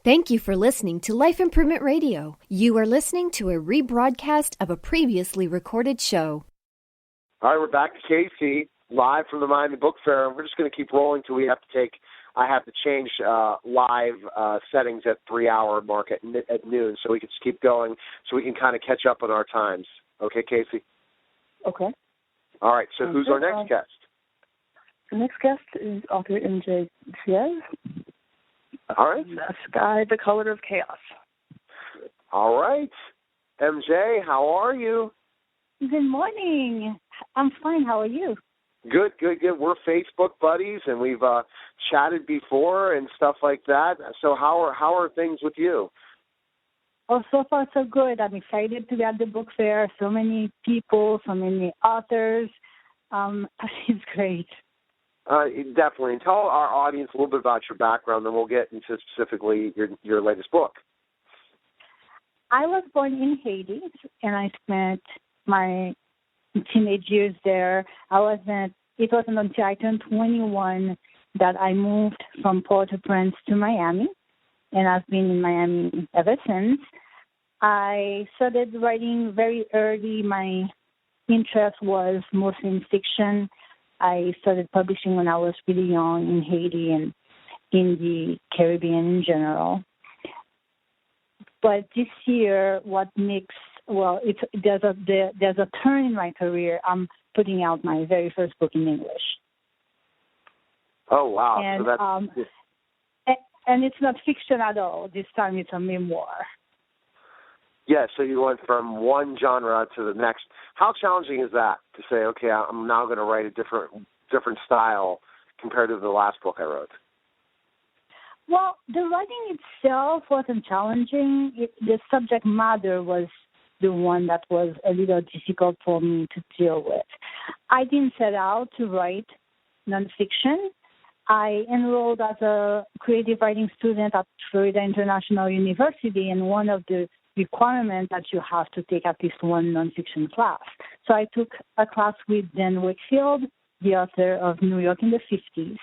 Thank you for listening to Life Improvement Radio. You are listening to a rebroadcast of a previously recorded show. All right, we're back to Casey, live from the Miami Book Fair, and we're just going to keep rolling till I have to change live settings at 3-hour mark at noon, so we can just keep going, so we can kind of catch up on our times. Okay, Casey? Okay. All right, so who's our next guest? The next guest is author MJ Fievre. All right. The Sky, the Color of Chaos. All right. MJ, how are you? Good morning. I'm fine. How are you? Good. We're Facebook buddies, and we've chatted before and stuff like that. So how are things with you? Oh, so far so good. I'm excited to be at the book fair. So many people, so many authors. It's great. Definitely. And tell our audience a little bit about your background, then we'll get into specifically your latest book. I was born in Haiti, and I spent my teenage years there. It wasn't until I turned 21 that I moved from Port-au-Prince to Miami, and I've been in Miami ever since. I started writing very early. My interest was mostly in fiction. I started publishing when I was really young in Haiti and in the Caribbean in general. But this year, there's a turn in my career. I'm putting out my very first book in English. Oh, wow. And, and it's not fiction at all. This time it's a memoir. Yeah, so you went from one genre to the next. How challenging is that to say, okay, I'm now going to write a different style compared to the last book I wrote? Well, the writing itself wasn't challenging. The subject matter was the one that was a little difficult for me to deal with. I didn't set out to write nonfiction. I enrolled as a creative writing student at Florida International University, and one of the requirement that you have to take at least one nonfiction class. So I took a class with Dan Wakefield, the author of New York in the 50s,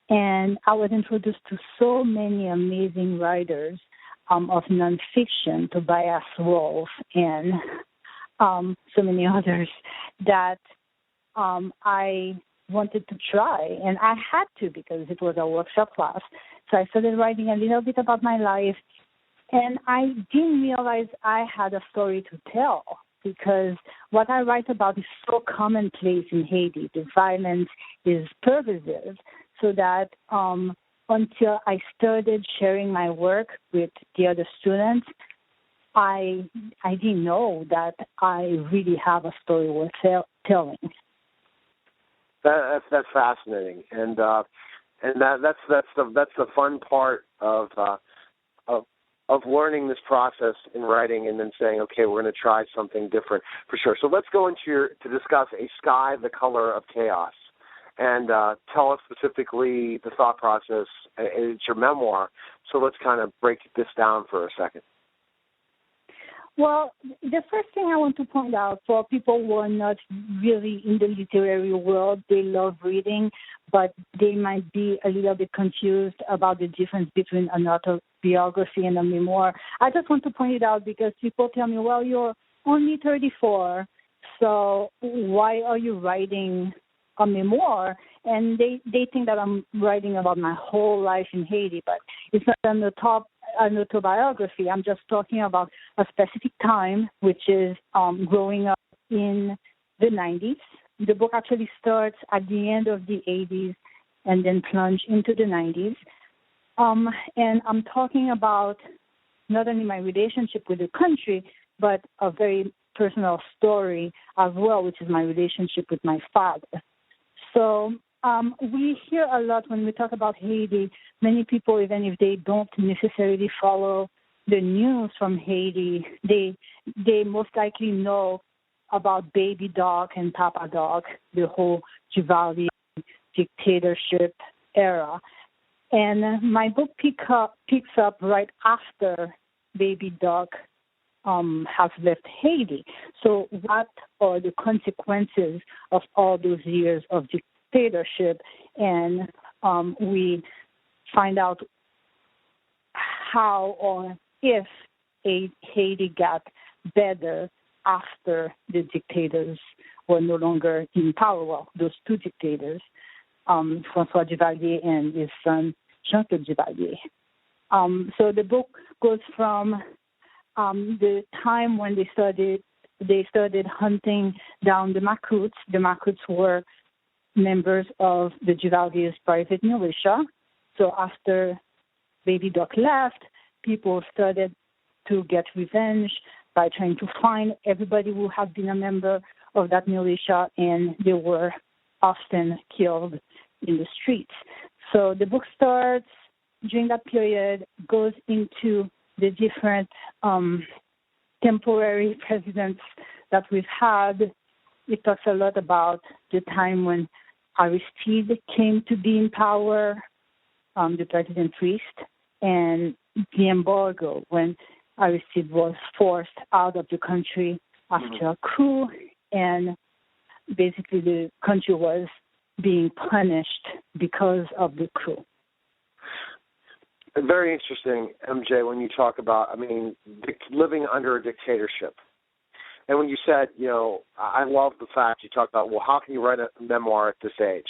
and I was introduced to so many amazing writers of nonfiction, Tobias Wolff and so many others that I wanted to try, and I had to because it was a workshop class. So I started writing a little bit about my life. And I didn't realize I had a story to tell because what I write about is so commonplace in Haiti. The violence is pervasive, so that until I started sharing my work with the other students, I didn't know that I really have a story worth telling. That's fascinating, and that's the fun part of learning this process in writing and then saying, okay, we're going to try something different for sure. So let's go to discuss A Sky, the Color of Chaos, and tell us specifically the thought process. It's your memoir, so let's kind of break this down for a second. Well, the first thing I want to point out for people who are not really in the literary world, they love reading, but they might be a little bit confused about the difference between an autobiography and a memoir. I just want to point it out because people tell me, well, you're only 34, so why are you writing a memoir? And they think that I'm writing about my whole life in Haiti, but it's not an autobiography. I'm just talking about a specific time, which is growing up in the 90s. The book actually starts at the end of the 80s and then plunge into the 90s. And I'm talking about not only my relationship with the country, but a very personal story as well, which is my relationship with my father. So we hear a lot when we talk about Haiti. Many people, even if they don't necessarily follow the news from Haiti, they most likely know about Baby Doc and Papa Doc, the whole Duvalier dictatorship era. And my book picks up right after Baby Doc has left Haiti. So what are the consequences of all those years of dictatorship? And we find out how or if Haiti got better after the dictators were no longer in power. Well, those two dictators, François Duvalier and his son Jean-Claude Duvalier. So the book goes from the time when they started hunting down the Macoutes. The Macoutes were members of the Duvalier's private militia. So after Baby Doc left, people started to get revenge by trying to find everybody who had been a member of that militia, and they were often killed in the streets. So the book starts during that period, goes into the different temporary presidents that we've had. It talks a lot about the time when Aristide came to be in power, the president priest, and the embargo when Aristide was forced out of the country after a coup, and basically the country was being punished because of the coup. Very interesting, MJ, when you talk about, living under a dictatorship. And when you said, I love the fact you talked about, well, how can you write a memoir at this age?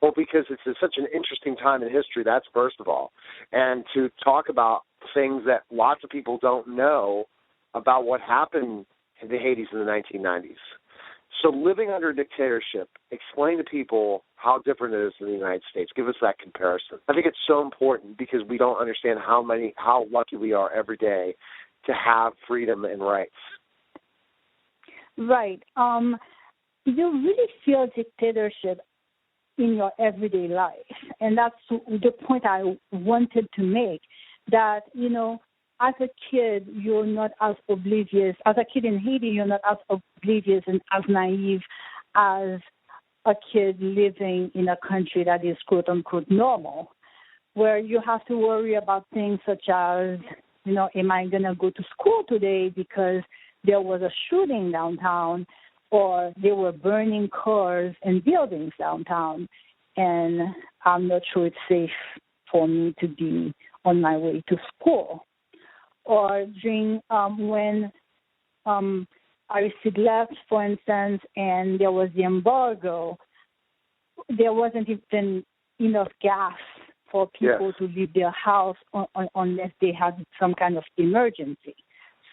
Well, because it's such an interesting time in history, that's first of all. And to talk about things that lots of people don't know about what happened in the Haitis in the 1990s. So living under a dictatorship, explain to people how different it is in the United States. Give us that comparison. I think it's so important because we don't understand how lucky we are every day to have freedom and rights. Right. You really feel dictatorship in your everyday life. And that's the point I wanted to make, that, as a kid, you're not as oblivious. As a kid in Haiti, you're not as oblivious and as naive as a kid living in a country that is quote-unquote normal, where you have to worry about things such as, am I going to go to school today because there was a shooting downtown, or they were burning cars and buildings downtown, and I'm not sure it's safe for me to be on my way to school. Or during when Aristide left, for instance, and there was the embargo, there wasn't even enough gas for people to leave their house unless they had some kind of emergency.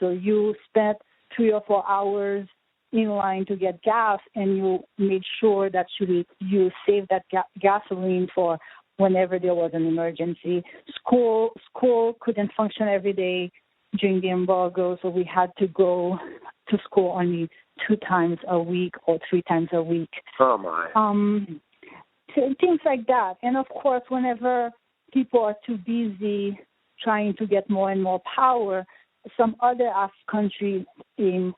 So you spent 3 or 4 hours in line to get gas, and you made sure that you saved that gasoline for whenever there was an emergency. School couldn't function every day during the embargo, so we had to go to school only 2 times a week or 3 times a week. Oh, my. Things like that. And, of course, whenever people are too busy trying to get more and more power, some other countries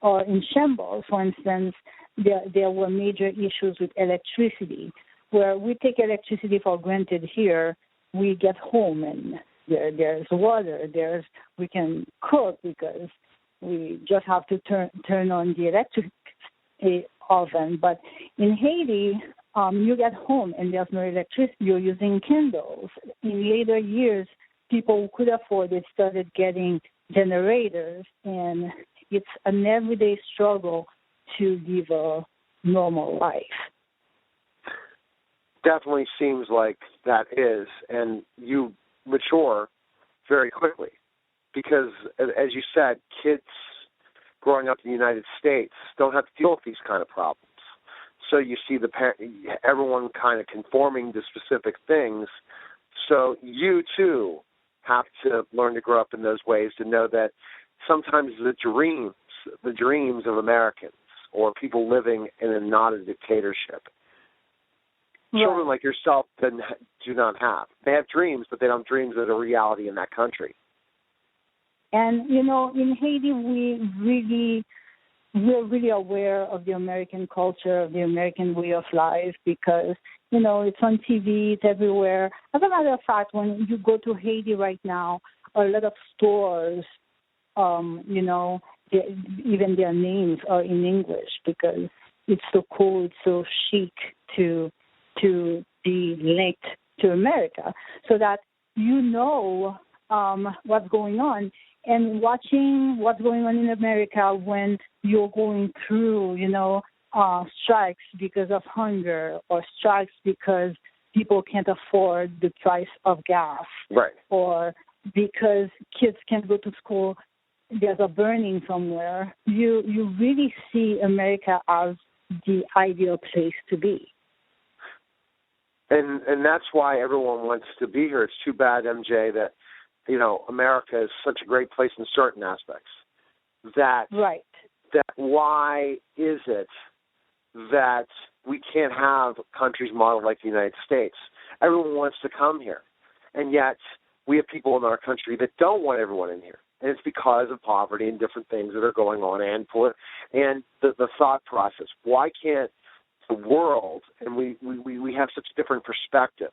are in shambles. For instance, there were major issues with electricity, where we take electricity for granted here. We get home and there's water. We can cook because we just have to turn on the electric oven. But in Haiti, you get home and there's no electricity. You're using candles. In later years, people who could afford it started getting generators, and it's an everyday struggle to live a normal life. Definitely seems like that is, and you mature very quickly because, as you said, kids growing up in the United States don't have to deal with these kind of problems. So you see everyone kind of conforming to specific things. So you, too, have to learn to grow up in those ways to know that sometimes the dreams of Americans or people living in not a dictatorship, children like yourself do not have. They have dreams, but they don't have dreams that are reality in that country. And, in Haiti, we're really aware of the American culture, of the American way of life, because, it's on TV, it's everywhere. As a matter of fact, when you go to Haiti right now, a lot of stores, even their names are in English because it's so cool, it's so chic to be linked to America, so that what's going on. And watching what's going on in America when you're going through, strikes because of hunger or strikes because people can't afford the price of gas. Right. Or because kids can't go to school, there's a burning somewhere. You really see America as the ideal place to be. And that's why everyone wants to be here. It's too bad, MJ, that America is such a great place in certain aspects. That why is it that we can't have countries modeled like the United States? Everyone wants to come here, and yet we have people in our country that don't want everyone in here, and it's because of poverty and different things that are going on, and the thought process. Why can't the world, and we have such a different perspective.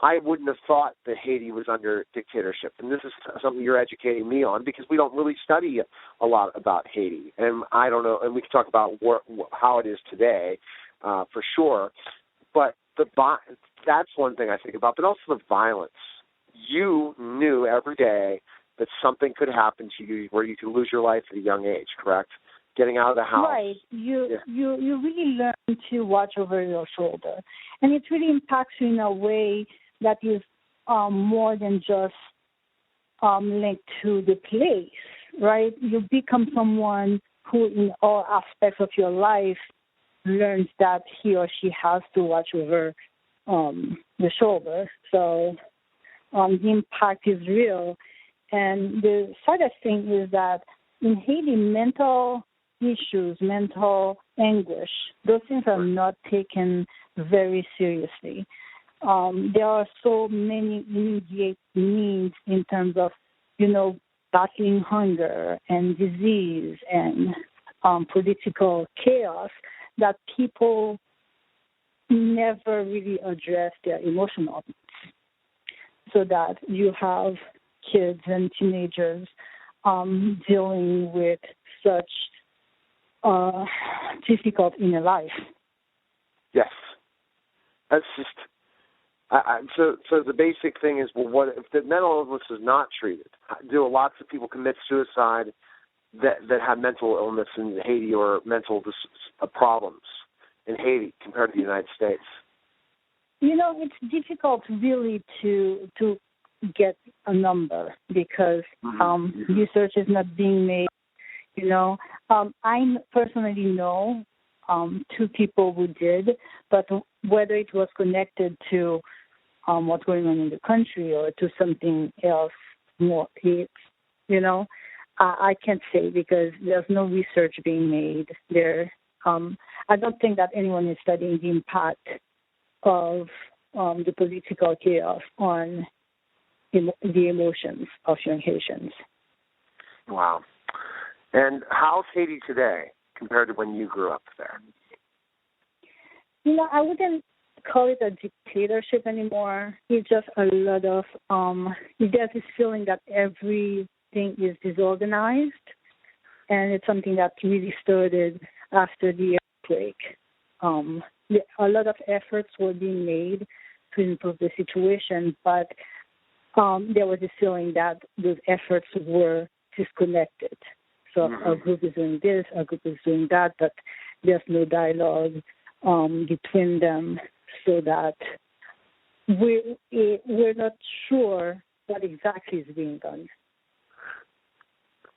I wouldn't have thought that Haiti was under dictatorship, and this is something you're educating me on because we don't really study a lot about Haiti, and I don't know, and we can talk about how it is today, for sure, but that's one thing I think about, but also the violence. You knew every day that something could happen to you where you could lose your life at a young age, correct? Getting out of the house. Right. You really learn to watch over your shoulder. And it really impacts you in a way that is more than just linked to the place, right? You become someone who in all aspects of your life learns that he or she has to watch over the shoulder. So the impact is real. And the saddest thing is that in Haiti, mental issues, mental anguish, those things are not taken very seriously. There are so many immediate needs in terms of, battling hunger and disease and political chaos that people never really address their emotional needs. So that you have kids and teenagers dealing with such difficult inner life. Yes, that's just. So the basic thing is, well, what if the mental illness is not treated? Do lots of people commit suicide that have mental illness in Haiti or mental problems in Haiti compared to the United States? It's difficult really to get a number because research is not being made. I personally know 2 people who did, but whether it was connected to what's going on in the country or to something else more, I can't say because there's no research being made there. I don't think that anyone is studying the impact of the political chaos on the emotions of young Haitians. Wow. And how's Haiti today compared to when you grew up there? I wouldn't call it a dictatorship anymore. It's just a lot of, there's this feeling that everything is disorganized, and it's something that really started after the earthquake. A lot of efforts were being made to improve the situation, but there was a feeling that those efforts were disconnected. So a group is doing this, a group is doing that, but there's no dialogue between them, so that we're not sure what exactly is being done.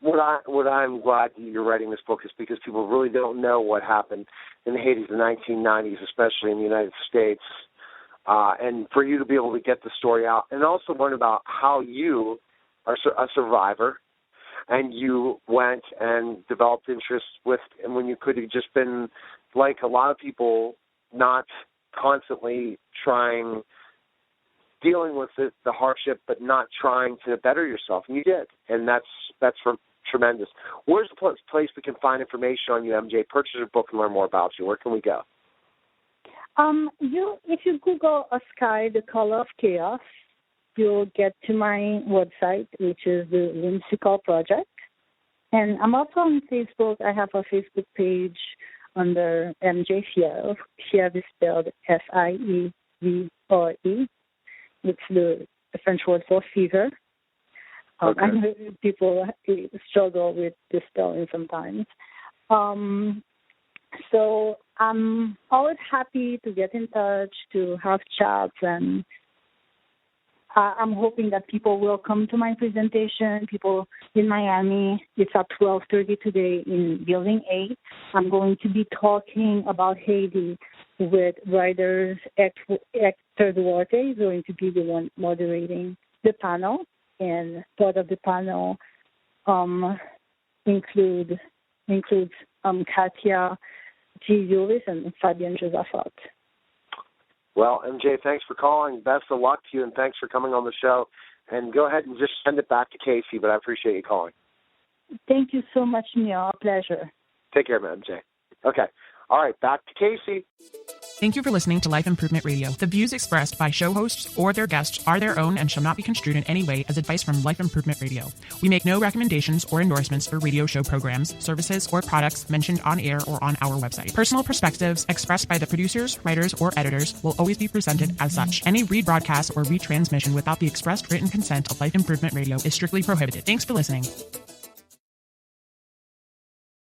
What I'm glad you're writing this book is because people really don't know what happened in Haiti in the 1990s, especially in the United States, and for you to be able to get the story out and also learn about how you are a survivor. And you went and developed interest and when you could have just been like a lot of people, not constantly dealing with the hardship, but not trying to better yourself. And you did. And that's tremendous. Where's the place we can find information on you, MJ? Purchase your book and learn more about you. Where can we go? If you Google A Sky, the Color of Chaos, you'll get to my website, which is the Whimsical Project. And I'm also on Facebook. I have a Facebook page under MJ Fievre. Fievre is spelled Fievre. It's the French word for fever. Okay. I know people struggle with the spelling sometimes. So I'm always happy to get in touch, to have chats, and I'm hoping that people will come to my presentation, people in Miami. It's at 12:30 today in Building 8. I'm going to be talking about Haiti with writers. Hector Duarte is going to be the one moderating the panel, and part of the panel includes Katia G. Lewis and Fabian Josaphat. Well, MJ, thanks for calling. Best of luck to you, and thanks for coming on the show. And go ahead and just send it back to Casey, but I appreciate you calling. Thank you so much, Neil. A pleasure. Take care, MJ. Okay. All right, back to Casey. Thank you for listening to Life Improvement Radio. The views expressed by show hosts or their guests are their own and shall not be construed in any way as advice from Life Improvement Radio. We make no recommendations or endorsements for radio show programs, services, or products mentioned on air or on our website. Personal perspectives expressed by the producers, writers, or editors will always be presented as such. Any rebroadcast or retransmission without the expressed written consent of Life Improvement Radio is strictly prohibited. Thanks for listening.